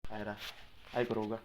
Aira. Ay, kuruga.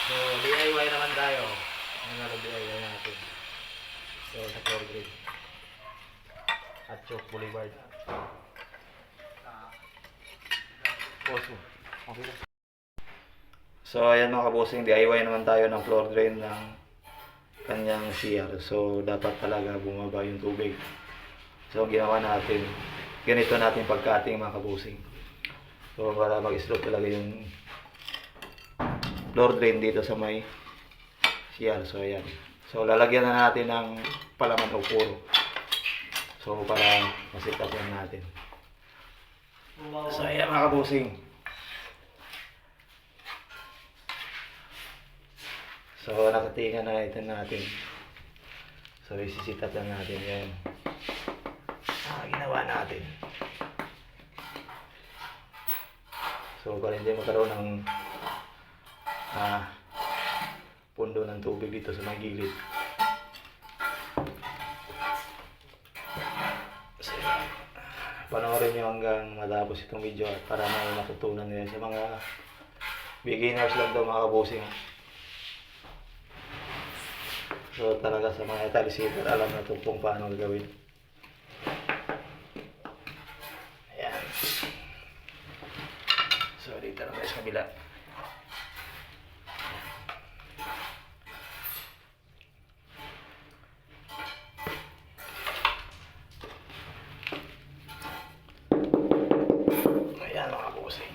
So, DIY naman tayo. Ano DIY natin? So, sa floor grade. At Chok Boulevard. Poso. Okay lang. So, ayan mga kabosing, DIY naman tayo ng floor drain ng kanyang CR. So, dapat talaga bumaba yung tubig. So, ang ginawa natin, ganito natin pagkating mga kabosing. So, para mag-slope talaga yung floor drain dito sa may CR. So, ayan. So, lalagyan na natin ng palaman o puro. So, para masikat lang natin. So, ayan mga kabosing. So, nakatingan na ito natin. So, isisitat lang natin yan. Ginawa natin. So, para hindi magkaroon ng pundo ng tubig dito sa may gilid. So, panoorin nyo hanggang matapos itong video para may matutunan nila sa mga beginners lang daw mga kabosing. So talaga sa mga talisitar, alam na ito kung paano gagawin. Ayan. So dito na tayo sa kabila. Ayan mga kabosing.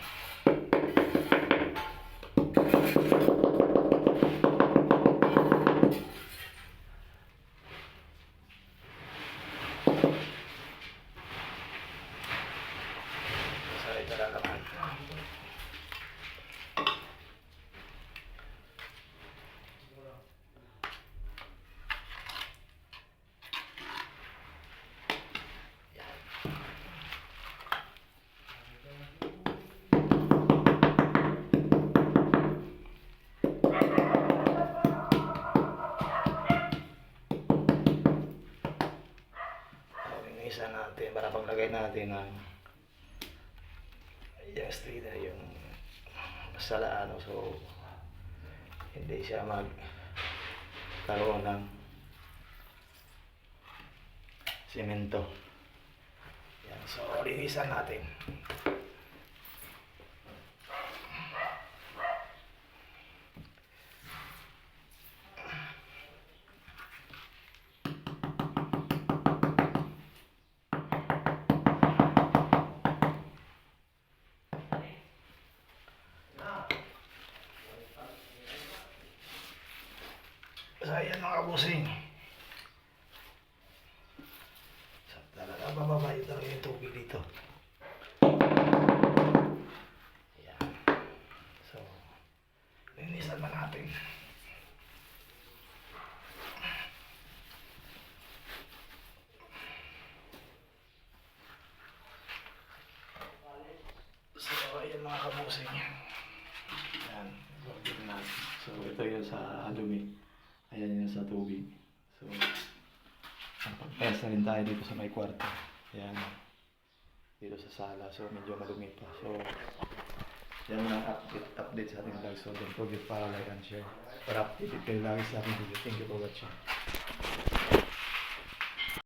Isa natin para paglagay natin ng yung strainer, yung sala ano, so hindi siya magkaroon ng simento. Yan, so linisan natin. So ayan mga kabosing. So talaga bababa yun talaga yung tubig dito. Ayan. So linisan na natin. So ayan mga kabosing. Ayan. So ito yun sa alumi. Ayan yun sa tubig. So, pagpesa rin tayo dito sa may kwarto. Ayan. Dito sa sala. So, medyo madumi pa. So, yan ang update sa ating vlog. So, don't forget para like and share. Para update kayo lagi sa ating video. Thank you for watching.